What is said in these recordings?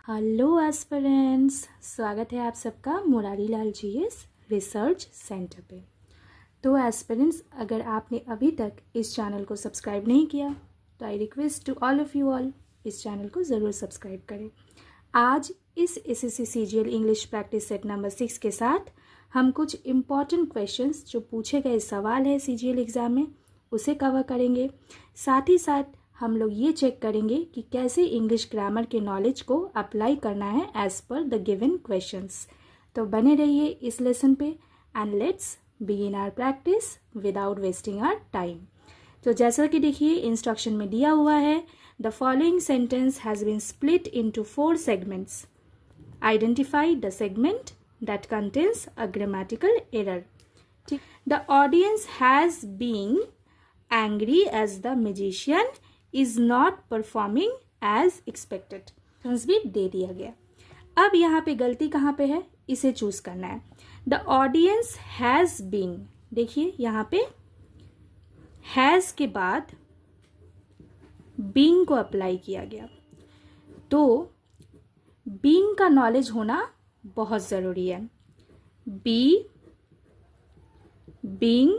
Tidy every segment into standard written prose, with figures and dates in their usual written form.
Hello aspirants, स्वागत है आप सबका Murari Lal GS research centre पे। तो एस्पिरेंट्स, अगर आपने अभी तक इस चैनल को सब्सक्राइब नहीं किया तो I request to all of you all इस चैनल को ज़रूर सब्सक्राइब करें। आज इस SSC CGL English practice set number 6 के साथ हम कुछ इम्पॉर्टेंट क्वेश्चंस जो पूछे गए सवाल है सीजीएल एग्ज़ाम में उसे कवर करेंगे। साथ ही साथ हम लोग ये चेक करेंगे कि कैसे इंग्लिश ग्रामर के नॉलेज को अप्लाई करना है as per the given questions. तो बने रहिए इस लेसन पे and let's begin our practice without wasting our time. तो जैसा कि देखिए इंस्ट्रक्शन में दिया हुआ है, the following sentence has been split into 4 segments. Identify the segment that contains a grammatical error. The audience has been angry as the magician is not performing as expected. भी दे दिया गया। अब यहाँ पे गलती कहाँ पे है, इसे चूज करना है। द ऑडियंस हैज बीन, देखिए यहाँ पे हैज के बाद बीइंग को अप्लाई किया गया, तो बीइंग का नॉलेज होना बहुत जरूरी है। Be, being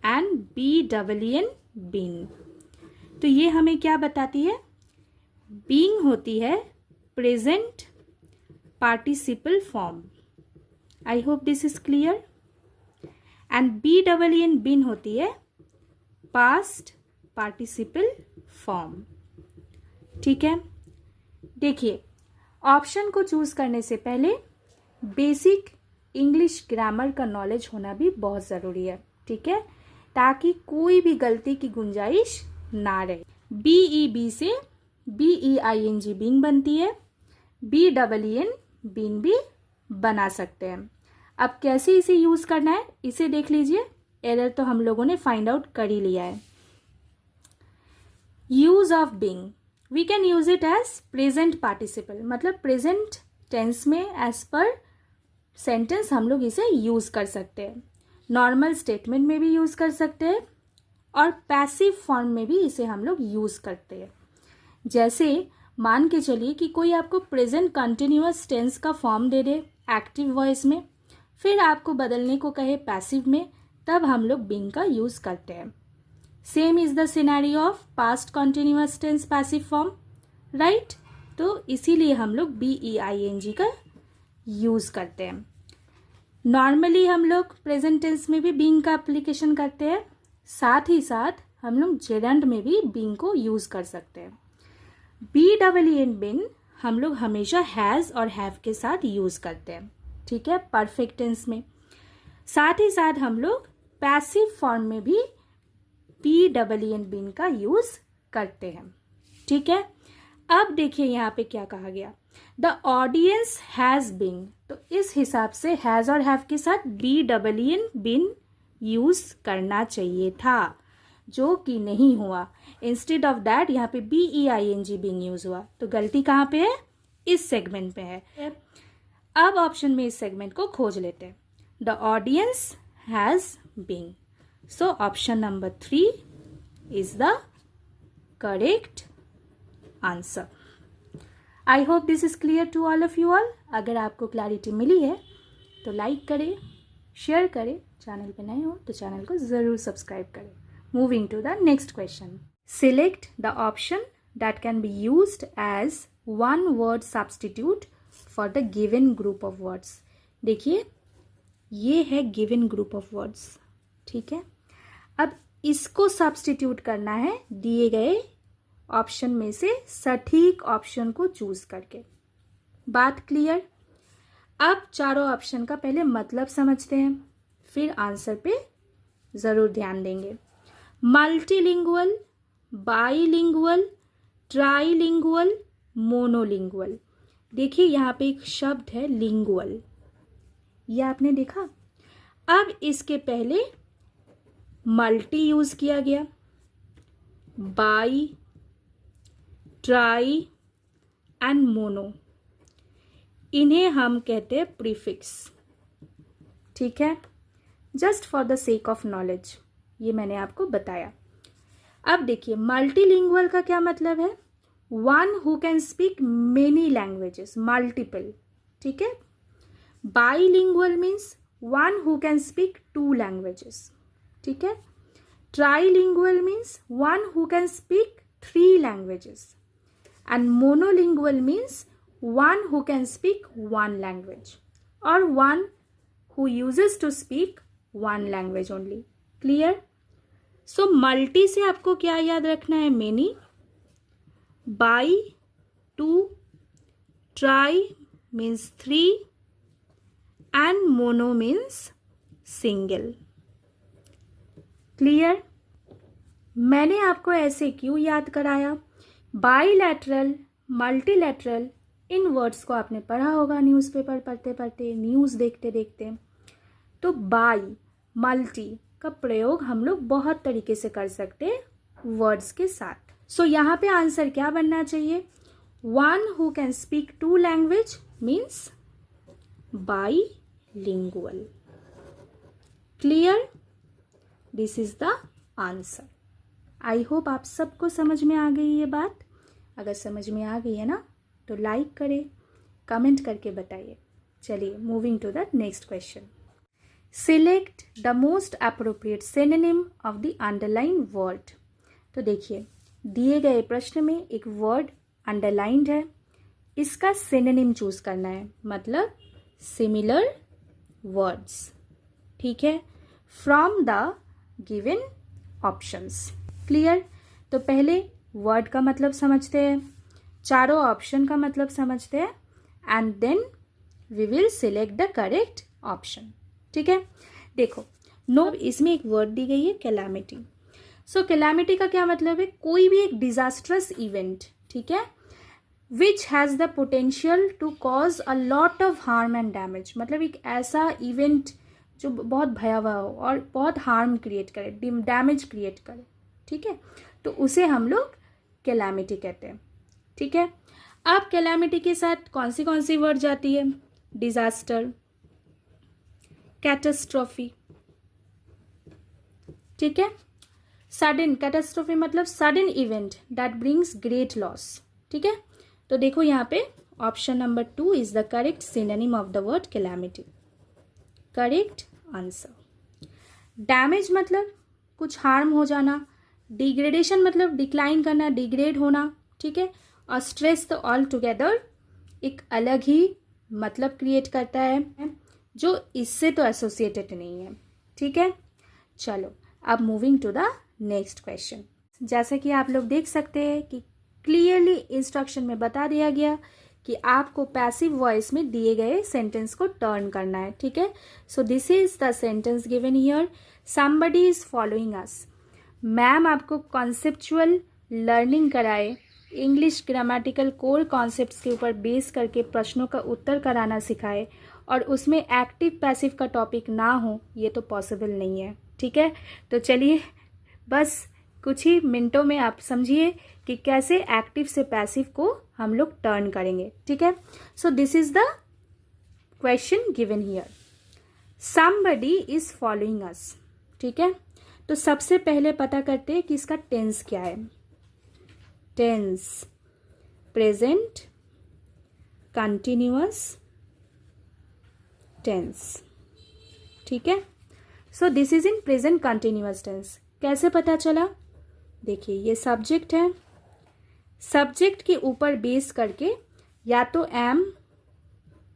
and BEEN being. तो ये हमें क्या बताती है? बीइंग होती है present participle form. I hope this is clear. And BEEN been होती है पास्ट पार्टिसिपल फॉर्म। ठीक है, देखिए ऑप्शन को चूज करने से पहले बेसिक इंग्लिश ग्रामर का नॉलेज होना भी बहुत ज़रूरी है। ठीक है, ताकि कोई भी गलती की गुंजाइश ना रहे। BEB से BEING बीइंग बनती है, BEEN बीइंग भी बना सकते हैं। अब कैसे इसे यूज करना है इसे देख लीजिए। एरर तो हम लोगों ने फाइंड आउट कर ही लिया है। Use of being, we can use it as present participle, मतलब प्रेजेंट टेंस में एज पर सेंटेंस हम लोग इसे यूज कर सकते हैं। नॉर्मल स्टेटमेंट में भी यूज कर सकते हैं और पैसिव फॉर्म में भी इसे हम लोग यूज करते हैं। जैसे मान के चलिए कि कोई आपको प्रेजेंट कंटिन्यूअस टेंस का फॉर्म दे दे एक्टिव वॉइस में, फिर आपको बदलने को कहे पैसिव में, तब हम लोग बीइंग का यूज करते हैं। Same is the scenario of past continuous tense passive form, right. तो इसीलिए हम लोग BEING का यूज करते हैं। नॉर्मली हम लोग प्रेजेंट टेंस में भी बीइंग का एप्लीकेशन करते हैं, साथ ही साथ हम लोग जेरेंड में भी बीइंग को यूज कर सकते हैं। BEEN बीन हम लोग हमेशा हैज और हैव के साथ यूज करते हैं। ठीक है, परफेक्ट टेंस में। साथ ही साथ हम लोग पैसिव फॉर्म में भी BEEN बीन का यूज करते हैं। ठीक है, अब देखिए यहाँ पे क्या कहा गया, द ऑडियंस हैज बीन। तो इस हिसाब से हैज और हैव के साथ BEEN बीन यूज करना चाहिए था, जो कि नहीं हुआ। इंस्टेड ऑफ दैट यहाँ पे BEING बीइंग यूज हुआ। तो गलती कहाँ पे है? इस सेगमेंट पे है। अब ऑप्शन में इस सेगमेंट को खोज लेते हैं। The audience has been, so option number 3 is the correct answer. I hope this is clear to all of you all. अगर आपको क्लैरिटी मिली है तो लाइक करें, शेयर करें, चैनल पे नए हो तो चैनल को ज़रूर सब्सक्राइब करें। Moving to the next question, select the option that can be used as one word substitute for the given group of words. देखिए ये है गिवन ग्रुप ऑफ वर्ड्स। ठीक है, अब इसको सब्स्टिट्यूट करना है दिए गए ऑप्शन में से सटीक ऑप्शन को चूज करके। बात क्लियर? अब चारों ऑप्शन का पहले मतलब समझते हैं, फिर आंसर पे जरूर ध्यान देंगे। Multilingual, bilingual, trilingual, monolingual. देखिए यहाँ पे एक शब्द है लिंगुअल, ये आपने देखा। अब इसके पहले मल्टी यूज किया गया, बाई, ट्राई एंड मोनो, इन्हें हम कहते हैं प्रीफिक्स। ठीक है, just for the sake of knowledge ये मैंने आपको बताया। अब देखिए मल्टीलिंगुअल का क्या मतलब है? One who can speak many languages, multiple, ठीक है। Bilingual means one who can speak 2 languages, ठीक है। Trilingual means one who can speak 3 languages, and monolingual means one who can speak 1 language, और one who uses to speak 1 language only. Clear? So multi से आपको क्या याद रखना है? Many, bi 2, tri means 3, and mono means single. Clear? मैंने आपको ऐसे क्यों याद कराया? बाईलैटरल, मल्टीलैटरल, इन वर्ड्स को आपने पढ़ा होगा न्यूज़पेपर पढ़ते पढ़ते, न्यूज़ देखते देखते। तो बाई, मल्टी का प्रयोग हम लोग बहुत तरीके से कर सकते हैं वर्ड्स के साथ। सो यहाँ पे आंसर क्या बनना चाहिए? One who can speak 2 language means bilingual. Clear? This is the answer. I hope आप सबको समझ में आ गई ये बात। अगर समझ में आ गई है ना तो लाइक करें, कमेंट करके बताइए। चलिए moving to the next question. Select the most appropriate synonym of the underline word. तो देखिए दिए गए प्रश्न में एक वर्ड अंडरलाइंड है, इसका सिनोनिम चूज करना है, मतलब सिमिलर वर्ड्स, ठीक है, from the given options. Clear? तो पहले वर्ड का मतलब समझते हैं, चारों ऑप्शन का मतलब समझते हैं, and then we will select the correct option. ठीक है, देखो नो, इसमें एक वर्ड दी गई है कैलामिटी। सो कैलामिटी का क्या मतलब है? कोई भी एक डिजास्ट्रस इवेंट, ठीक है, which has the potential to cause a lot of harm and damage. मतलब एक ऐसा इवेंट जो बहुत भयावह हो और बहुत हार्म क्रिएट करे, डैमेज क्रिएट करे, ठीक है, तो उसे हम लोग कैलामिटी कहते हैं। ठीक है, अब कैलामिटी के साथ कौन सी वर्ड जाती है? डिजास्टर, कैटास्ट्रॉफी, ठीक है, सडन, कैटास्ट्रॉफी मतलब sudden event that brings great loss. ठीक है, तो देखो यहाँ पे option number 2 is the correct synonym of the word calamity. Correct answer. Damage मतलब कुछ हार्म हो जाना, डिग्रेडेशन मतलब डिक्लाइन करना, डिग्रेड होना, ठीक है, और स्ट्रेस तो ऑल टुगेदर एक अलग ही मतलब क्रिएट करता है जो इससे तो एसोसिएटेड नहीं है। ठीक है, चलो अब moving to the next question. जैसा कि आप लोग देख सकते हैं कि क्लियरली इंस्ट्रक्शन में बता दिया गया कि आपको पैसिव वॉइस में दिए गए सेंटेंस को टर्न करना है। ठीक है, so this is the sentence given here, somebody is following us. Ma'am आपको कॉन्सेप्चुअल लर्निंग कराए, इंग्लिश ग्रामेटिकल कोर कॉन्सेप्ट्स के ऊपर बेस करके प्रश्नों का उत्तर कराना सिखाए, और उसमें एक्टिव पैसिव का टॉपिक ना हो, ये तो पॉसिबल नहीं है। ठीक है, तो चलिए बस कुछ ही मिनटों में आप समझिए कि कैसे एक्टिव से पैसिव को हम लोग टर्न करेंगे। ठीक है, so this is the question given here, somebody is following us. ठीक है, तो सबसे पहले पता करते हैं कि इसका टेंस क्या है। Tense present continuous tense. ठीक है, so this is in present continuous tense. कैसे पता चला? देखिए ये सब्जेक्ट है, सब्जेक्ट के ऊपर बेस करके या तो एम,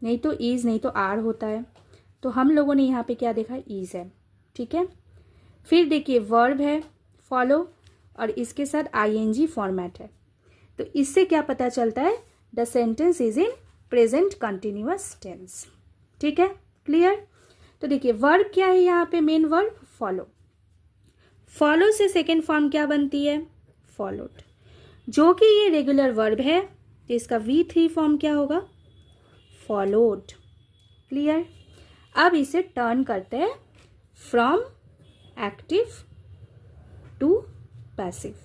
नहीं तो इज, नहीं तो आर होता है, तो हम लोगों ने यहाँ पे क्या देखा? इज है। ठीक है, फिर देखिए वर्ब है फॉलो, और इसके साथ आईएनजी फॉर्मेट है, तो इससे क्या पता चलता है? The sentence is in present continuous tense. ठीक है, क्लियर? तो देखिए वर्ब क्या है यहाँ पे? Main verb follow. फॉलो से सेकेंड फॉर्म क्या बनती है? फॉलोड। जो कि ये रेगुलर वर्ब है, तो इसका V3 फॉर्म क्या होगा? फॉलोड। क्लियर? अब इसे टर्न करते हैं from active to passive.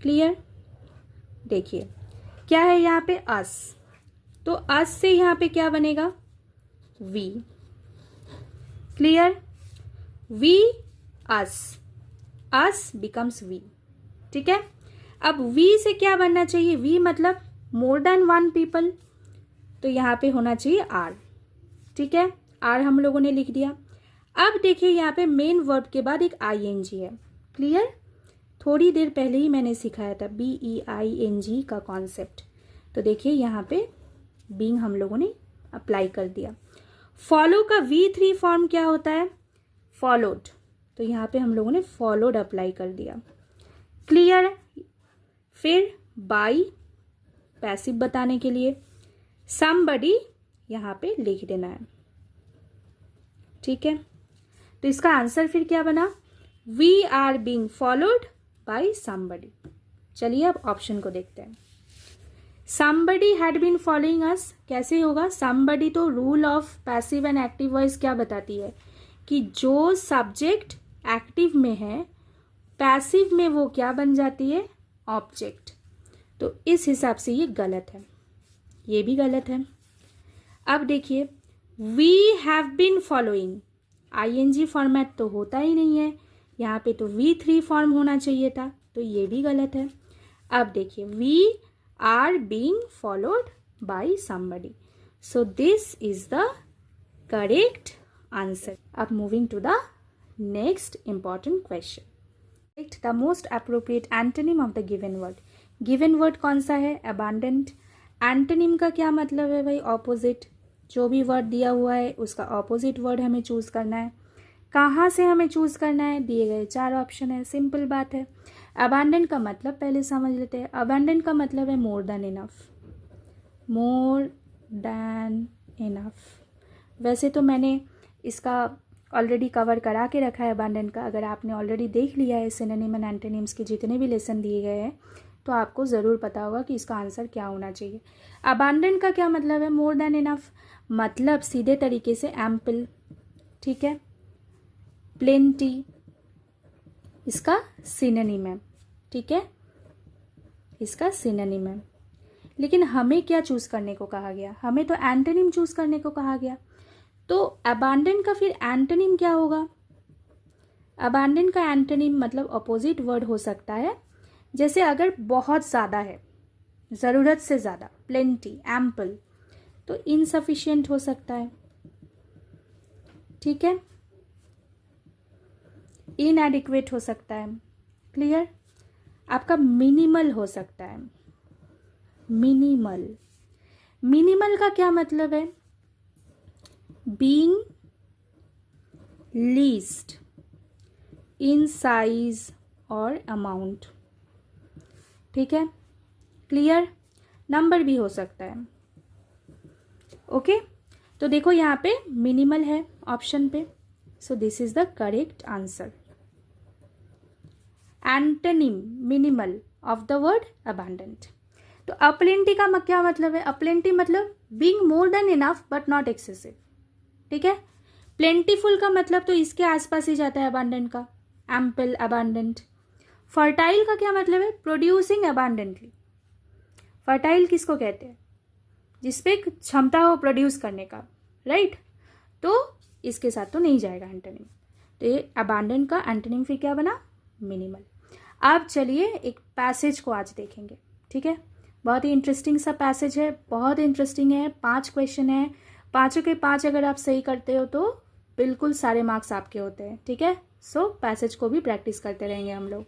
Clear? देखिए क्या है यहाँ पे? अस, तो अस से यहाँ पे क्या बनेगा? We. Clear? We us, us becomes we. ठीक है, अब वी से क्या बनना चाहिए, वी मतलब मोर देन वन पीपल, तो यहाँ पे होना चाहिए आर। ठीक है, आर हम लोगों ने लिख दिया। अब देखिए यहाँ पे मेन वर्ब के बाद एक आईएनजी है। क्लियर, थोड़ी देर पहले ही मैंने सिखाया था BEING का कॉन्सेप्ट। तो देखिए यहाँ पे बीइंग हम लोगों ने अप्लाई कर दिया। फॉलो का V3 फॉर्म क्या होता है, फॉलोड, तो यहाँ पे हम लोगों ने फॉलोड अप्लाई कर दिया। क्लियर, फिर बाई पैसिव बताने के लिए, समबडी यहाँ पे लिख देना है। ठीक है, तो इसका आंसर फिर क्या बना, we are being followed by somebody. चलिए अब ऑप्शन को देखते हैं। Somebody had been following us, कैसे होगा, समबडी तो rule of passive and active voice क्या बताती है कि जो सब्जेक्ट एक्टिव में है पैसिव में वो क्या बन जाती है, ऑब्जेक्ट। तो इस हिसाब से ये गलत है, ये भी गलत है। अब देखिए we have been following, ING format तो होता ही नहीं है, यहाँ पे तो V3 फॉर्म होना चाहिए था, तो ये भी गलत है। अब देखिए we are being followed by somebody, so this is the correct answer. अब moving to the next important question, the most appropriate antonym of the given word. Given word कौन सा है, अबांडेंट। एंटोनिम का क्या मतलब है भाई, ऑपोजिट। जो भी वर्ड दिया हुआ है उसका ऑपोजिट वर्ड हमें चूज करना है। कहाँ से हमें चूज करना है, दिए गए 4 ऑप्शन है, सिंपल बात है। अबांडेंट का मतलब पहले समझ लेते हैं। अबांडेंट का मतलब है more than enough, more than enough. वैसे तो मैंने इसका ऑलरेडी कवर करा के रखा है अबांडेंट का, अगर आपने ऑलरेडी देख लिया है सिनोनिम एंड एंटोनिम्स के जितने भी लेसन दिए गए हैं तो आपको ज़रूर पता होगा कि इसका आंसर क्या होना चाहिए। अबांडेंट का क्या मतलब है, मोर देन इनफ, मतलब सीधे तरीके से एम्पल। ठीक है, प्लेंटी इसका सिनोनिम है। ठीक है, इसका सिनोनिम है। लेकिन हमें क्या चूज करने को कहा गया, हमें तो एंटोनिम चूज करने को कहा गया। तो अबांडेंट का फिर एंटोनिम क्या होगा, अबांडेंट का एंटोनिम मतलब अपोजिट वर्ड हो सकता है। जैसे अगर बहुत ज़्यादा है, ज़रूरत से ज़्यादा, प्लेंटी, एम्पल, तो इनसफिशिएंट हो सकता है। ठीक है, इनएडिक्वेट हो सकता है। क्लियर, आपका मिनिमल हो सकता है, मिनिमल। मिनिमल का क्या मतलब है, बीइंग लीस्ट इन साइज और अमाउंट। ठीक है, क्लियर, नंबर भी हो सकता है। ओके, तो देखो यहाँ पे मिनिमल है ऑप्शन पे, सो this is the correct answer. Antonym minimal of the word abundant. तो अप्लेंटी का क्या मतलब है, अप्लेंटी मतलब being more than enough but not excessive. ठीक है, प्लेंटीफुल का मतलब तो इसके आसपास ही जाता है अबांडेंट का, एम्पल, अबांडेंट। फर्टाइल का क्या मतलब है, प्रोड्यूसिंग अबांडेंटली। फर्टाइल किसको कहते हैं, जिसपे क्षमता हो प्रोड्यूस करने का, राइट। तो इसके साथ तो नहीं जाएगा एंटोनिम, तो ये अबांडेंट का एंटोनिम फिर क्या बना, मिनिमल। अब चलिए एक पैसेज को आज देखेंगे। ठीक है, बहुत ही इंटरेस्टिंग सा पैसेज है, बहुत इंटरेस्टिंग है। 5 क्वेश्चन है, 5 के 5 अगर आप सही करते हो तो बिल्कुल सारे मार्क्स आपके होते हैं। ठीक है, सो पैसेज को भी प्रैक्टिस करते रहेंगे हम लोग।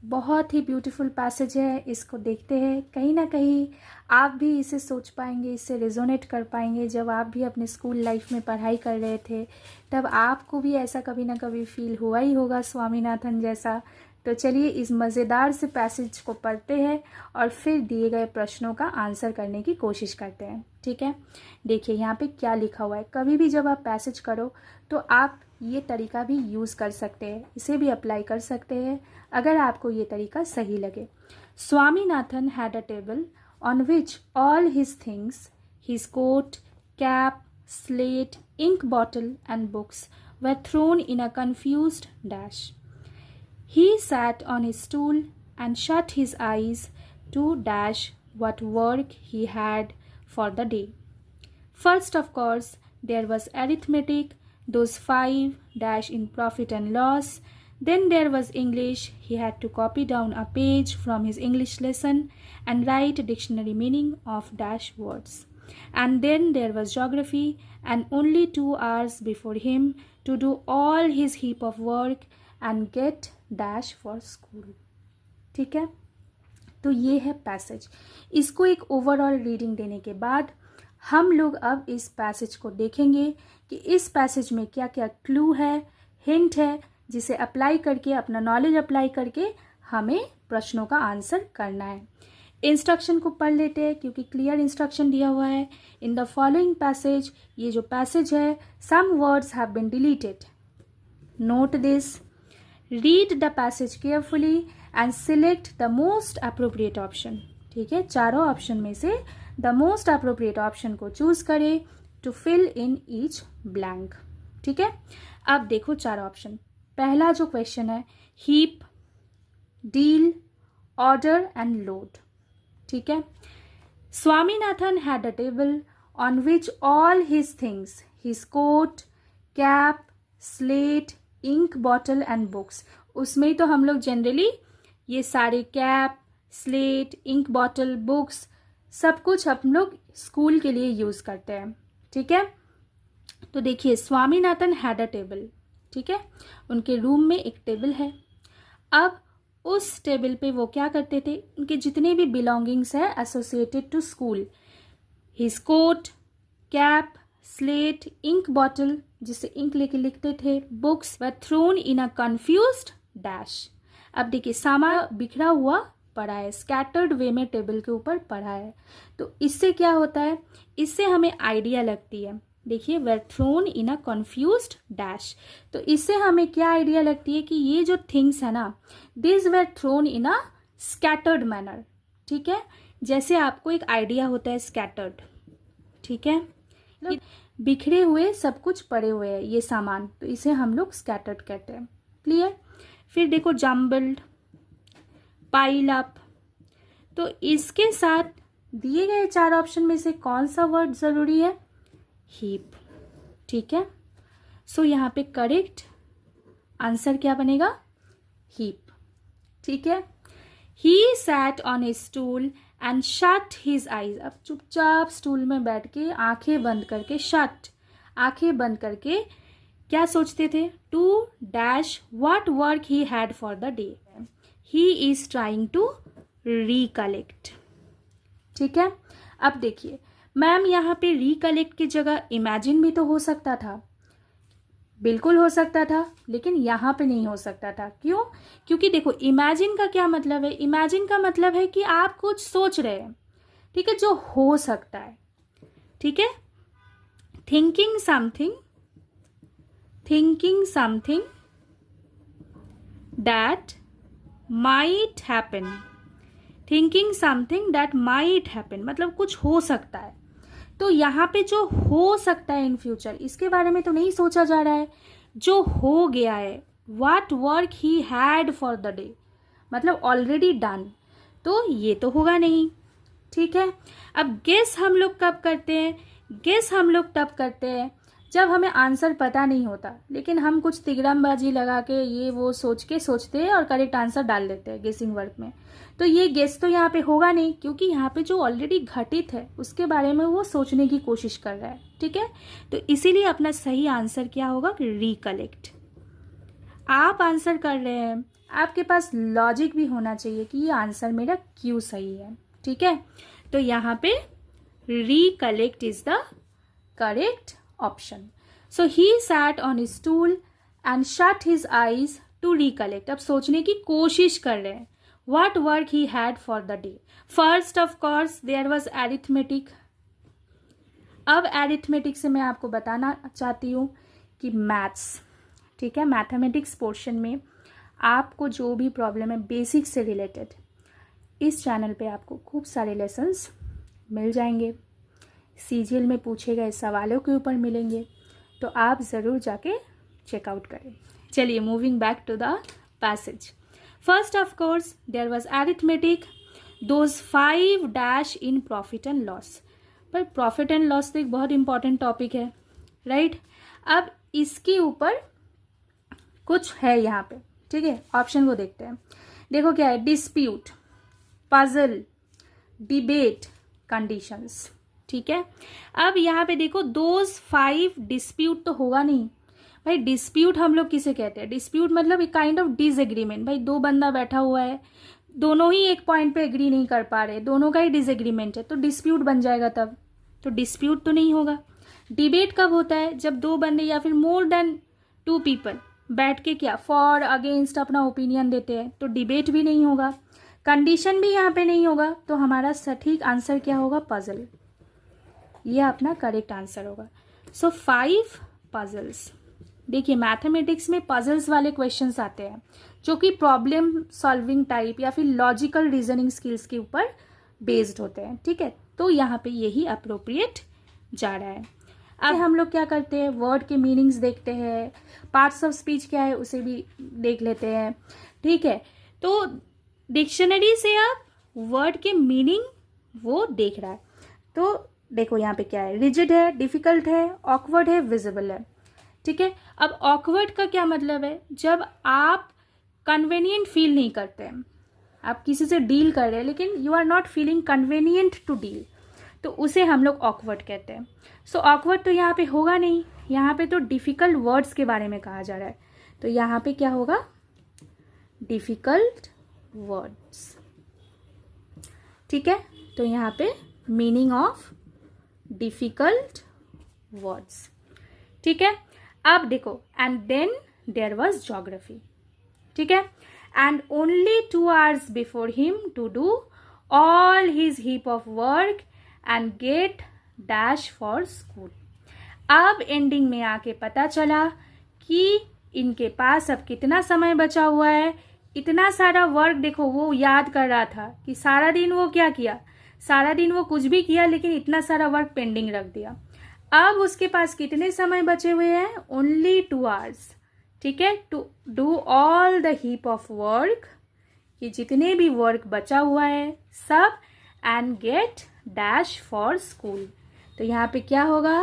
बहुत ही ब्यूटीफुल पैसेज है, इसको देखते हैं, कहीं ना कहीं आप भी इसे सोच पाएंगे, इससे रेजोनेट कर पाएंगे। जब आप भी अपने स्कूल लाइफ में पढ़ाई कर रहे थे तब आपको भी ऐसा कभी ना कभी फील हुआ ही होगा स्वामीनाथन जैसा। तो चलिए इस मज़ेदार से पैसेज को पढ़ते हैं और फिर दिए गए प्रश्नों का आंसर करने की कोशिश करते हैं। ठीक है, देखिए यहाँ पे क्या लिखा हुआ है। कभी भी जब आप पैसेज करो तो आप ये तरीका भी यूज़ कर सकते हैं, इसे भी अप्लाई कर सकते हैं अगर आपको ये तरीका सही लगे। Swaminathan had a table on which all his things, his coat, cap, slate, ink bottle and books were thrown in a confused dash. He sat on his stool and shut his eyes to dash what work he had for the day. First, of course, there was arithmetic, those 5 dash in profit and loss, Then there was English. He had to copy down a page from his English lesson and write dictionary meaning of dash words. And then there was geography, and only 2 hours before him to do all his heap of work and get dash for school. ठीक है, तो ये है passage. इसको एक overall reading देने के बाद हम लोग अब इस पैसेज को देखेंगे कि इस पैसेज में क्या क्या क्लू है, हिंट है, जिसे अप्लाई करके, अपना नॉलेज अप्लाई करके हमें प्रश्नों का आंसर करना है. इंस्ट्रक्शन को पढ़ लेते हैं क्योंकि क्लियर इंस्ट्रक्शन दिया हुआ है. इन द फॉलोइंग पैसेज, ये जो पैसेज है, some words have been deleted. Note this. Read the passage carefully and select the most appropriate option. ठीक है, चारों ऑप्शन में से द मोस्ट अप्रोप्रिएट ऑप्शन को चूज करें to fill in each blank. ठीक है, अब देखो चार ऑप्शन. पहला जो क्वेश्चन है, heap, deal, order and load. ठीक है. Swaminathan had a table on which all his things, his coat, cap, slate, ink bottle and books. उसमें तो हम लोग जनरली ये सारे cap, slate, ink bottle, books सब कुछ हम लोग स्कूल के लिए यूज करते हैं. ठीक है, तो देखिए स्वामीनाथन हैड अ टेबल. ठीक है, उनके रूम में एक टेबल है. अब उस टेबल पे वो क्या करते थे, उनके जितने भी बिलोंगिंग्स है associated to school, his coat, cap, slate, ink bottle जिससे इंक लेके लिखते थे, books were thrown in a confused dash. अब देखिए सामान बिखरा हुआ पड़ा है, स्कैटर्ड वे में टेबल के ऊपर पड़ा है. तो इससे क्या होता है, इससे हमें आइडिया लगती है. देखिए were thrown in a confused dash, तो इससे हमें क्या आइडिया लगती है कि ये जो थिंग्स है ना, this were thrown in a scattered manner. ठीक है, जैसे आपको एक आइडिया होता है स्कैटर्ड. ठीक है, बिखरे हुए सब कुछ पड़े हुए हैं ये सामान, तो इसे हम लोग स्कैटर्ड कहते हैं. क्लियर. फिर देखो जम्बल्ड, पाइल अप. तो इसके साथ दिए गए चार ऑप्शन में से कौन सा वर्ड जरूरी है, हीप. ठीक है, सो यहाँ पे करेक्ट आंसर क्या बनेगा, हीप. ठीक है. ही sat on A stool and shut his eyes. अब चुपचाप स्टूल में बैठ के आंखें बंद करके, शट आंखें बंद करके क्या सोचते थे, to dash what work he had for the day. He is trying to recollect. ठीक है, अब देखिए मैम यहाँ पे रिकलेक्ट की जगह इमेजिन भी तो हो सकता था. बिल्कुल हो सकता था, लेकिन यहाँ पे नहीं हो सकता था. क्यों, क्योंकि देखो इमेजिन का क्या मतलब है, इमेजिन का मतलब है कि आप कुछ सोच रहे हैं. ठीक है, जो हो सकता है. ठीक है, thinking something that might happen. Thinking something that might happen मतलब कुछ हो सकता है. तो यहाँ पे जो हो सकता है इन फ्यूचर, इसके बारे में तो नहीं सोचा जा रहा है. जो हो गया है, what work he had for the day मतलब ऑलरेडी डन, तो ये तो होगा नहीं. ठीक है, अब गेस हम लोग कब करते हैं, गेस हम लोग तब करते हैं जब हमें आंसर पता नहीं होता, लेकिन हम कुछ तिगड़मबाजी लगा के ये वो सोचते हैं और करेक्ट आंसर डाल देते हैं गेसिंग वर्क में. तो ये गेस तो यहाँ पे होगा नहीं, क्योंकि यहाँ पे जो ऑलरेडी घटित है उसके बारे में वो सोचने की कोशिश कर रहा है. ठीक है, तो इसीलिए अपना सही आंसर क्या होगा, रिकलेक्ट. आप आंसर कर रहे हैं, आपके पास लॉजिक भी होना चाहिए कि ये आंसर मेरा क्यों सही है. ठीक है, तो यहाँ पे recollect is the correct option. So he sat on his stool and shut his eyes to recollect. अब सोचने की कोशिश कर रहे हैं what work he had for the day. First of course there was arithmetic. अब arithmetic से मैं आपको बताना चाहती हूँ कि मैथ्स. ठीक है, मैथमेटिक्स पोर्शन में आपको जो भी प्रॉब्लम है बेसिक से रिलेटेड, इस चैनल पे आपको खूब सारे लेसन्स मिल जाएंगे. सीजीएल में पूछे गए सवालों के ऊपर मिलेंगे, तो आप ज़रूर जाके चेकआउट करें. चलिए moving back to the passage. First, of course, there was arithmetic. Those 5 dash in profit and loss. पर प्रॉफिट एंड लॉस तो एक बहुत इंपॉर्टेंट टॉपिक है, राइट. अब इसके ऊपर कुछ है यहाँ पे. ठीक है, ऑप्शन को देखते हैं। देखो क्या है, डिस्प्यूट, पजल, डिबेट, कंडीशंस। ठीक है, अब यहाँ पे देखो दोज 5 डिस्प्यूट तो होगा नहीं भाई। डिस्प्यूट हम लोग किसे कहते हैं? डिस्प्यूट मतलब एक काइंड ऑफ डिसएग्रीमेंट। भाई दो बंदा बैठा हुआ है, दोनों ही एक पॉइंट पे एग्री नहीं कर पा रहे, दोनों का ही डिसएग्रीमेंट है, तो डिस्प्यूट बन जाएगा तब, तो डिस्प्यूट तो नहीं होगा। डिबेट कब होता है? जब दो बंदे या फिर मोर देन 2 पीपल बैठ के क्या फॉर अगेंस्ट अपना ओपिनियन देते हैं, तो डिबेट भी नहीं होगा। कंडीशन भी यहाँ पे नहीं होगा, तो हमारा सटीक आंसर क्या होगा? पजल। ये अपना करेक्ट आंसर होगा। सो 5 पजल्स। देखिए मैथमेटिक्स में पजल्स वाले क्वेश्चंस आते हैं जो कि प्रॉब्लम सॉल्विंग टाइप या फिर लॉजिकल रीजनिंग स्किल्स के ऊपर बेस्ड होते हैं। ठीक है, तो यहाँ पे यही अप्रोप्रिएट जा रहा है। अब हम लोग क्या करते हैं, वर्ड के मीनिंग्स देखते हैं, पार्ट्स ऑफ स्पीच क्या है उसे भी देख लेते हैं। ठीक है, तो डिक्शनरी से आप वर्ड के मीनिंग वो देख रहा है। तो देखो यहाँ पे क्या है, रिजिड है, डिफिकल्ट है, ऑकवर्ड है, विजिबल है। ठीक है, अब ऑकवर्ड का क्या मतलब है? जब आप कन्वीनियंट फील नहीं करते हैं, आप किसी से डील कर रहे हैं लेकिन you are not feeling convenient to deal, तो उसे हम लोग ऑकवर्ड कहते हैं। सो ऑकवर्ड तो यहाँ पे होगा नहीं, यहाँ पे तो डिफिकल्ट वर्ड्स के बारे में कहा जा रहा है, तो यहाँ पे क्या होगा? Difficult words. ठीक है, तो यहाँ पे मीनिंग ऑफ डिफिकल्ट वर्ड्स। ठीक है, अब देखो and then there was geography. ठीक है, and only 2 hours before him to do all his heap of work and get dash for school. अब एंडिंग में आके पता चला कि इनके पास अब कितना समय बचा हुआ है। इतना सारा वर्क देखो, वो याद कर रहा था कि सारा दिन वो क्या किया, सारा दिन वो कुछ भी किया लेकिन इतना सारा वर्क पेंडिंग रख दिया। अब उसके पास कितने समय बचे हुए हैं? Only 2 hours। ठीक है, to do all the heap of work, कि जितने भी वर्क बचा हुआ है सब, and get dash for school. तो यहाँ पे क्या होगा?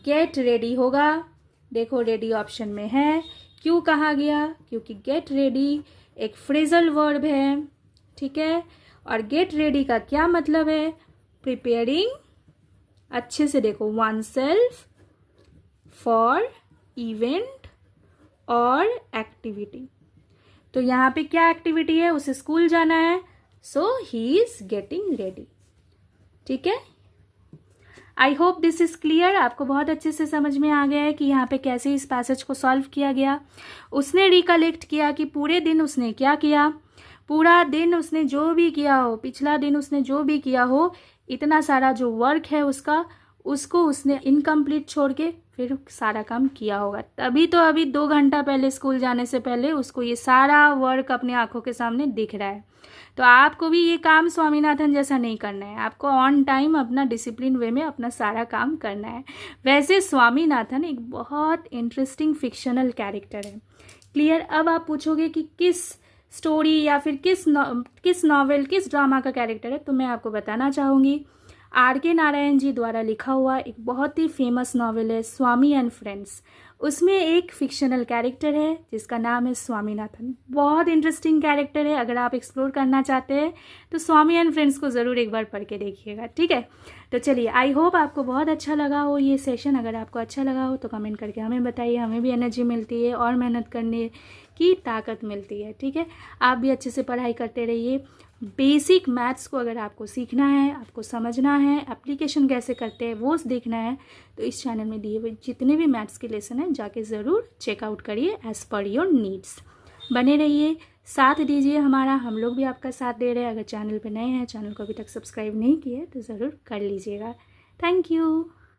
गेट रेडी होगा। देखो रेडी ऑप्शन में है, क्यों कहा गया? क्योंकि गेट रेडी एक फ्रेजल वर्ब है। ठीक है, और गेट रेडी का क्या मतलब है? प्रिपेयरिंग, अच्छे से देखो, वन सेल्फ फॉर इवेंट और एक्टिविटी। तो यहाँ पे क्या एक्टिविटी है? उसे स्कूल जाना है, सो ही इज गेटिंग रेडी। ठीक है, आई होप दिस इज क्लियर। आपको बहुत अच्छे से समझ में आ गया है कि यहाँ पे कैसे इस पैसेज को सॉल्व किया गया। उसने रिकलेक्ट किया कि पूरे दिन उसने क्या किया, पूरा दिन उसने जो भी किया हो, पिछला दिन उसने जो भी किया हो, इतना सारा जो वर्क है उसका, उसको उसने इनकम्प्लीट छोड़ के फिर सारा काम किया होगा। तभी तो अभी 2 घंटा पहले स्कूल जाने से पहले उसको ये सारा वर्क अपने आंखों के सामने दिख रहा है। तो आपको भी ये काम स्वामीनाथन जैसा नहीं करना है, आपको ऑन टाइम अपना डिसिप्लिन वे में अपना सारा काम करना है। वैसे स्वामीनाथन एक बहुत इंटरेस्टिंग फिक्शनल कैरेक्टर है। क्लियर? अब आप पूछोगे कि किस स्टोरी या फिर किस नॉवेल, किस ड्रामा का कैरेक्टर है, तो मैं आपको बताना चाहूँगी R.K. नारायण जी द्वारा लिखा हुआ एक बहुत ही फेमस नॉवेल है स्वामी एंड फ्रेंड्स। उसमें एक फिक्शनल कैरेक्टर है जिसका नाम है स्वामीनाथन। बहुत इंटरेस्टिंग कैरेक्टर है, अगर आप एक्सप्लोर करना चाहते हैं तो स्वामी एंड फ्रेंड्स को ज़रूर एक बार पढ़ के देखिएगा। ठीक है, तो चलिए, आई होप आपको बहुत अच्छा लगा हो ये सेशन। अगर आपको अच्छा लगा हो तो कमेंट करके हमें बताइए, हमें भी एनर्जी मिलती है और मेहनत करने की ताकत मिलती है। ठीक है, आप भी अच्छे से पढ़ाई करते रहिए। बेसिक मैथ्स को अगर आपको सीखना है, आपको समझना है, एप्लीकेशन कैसे करते हैं वो देखना है, तो इस चैनल में दिए हुए जितने भी मैथ्स के लेसन हैं जाके ज़रूर चेकआउट करिए एज़ पर योर नीड्स। बने रहिए, साथ दीजिए हमारा, हम लोग भी आपका साथ दे रहे हैं। अगर चैनल पे नए हैं, चैनल को अभी तक सब्सक्राइब नहीं किए तो ज़रूर कर लीजिएगा। Thank you.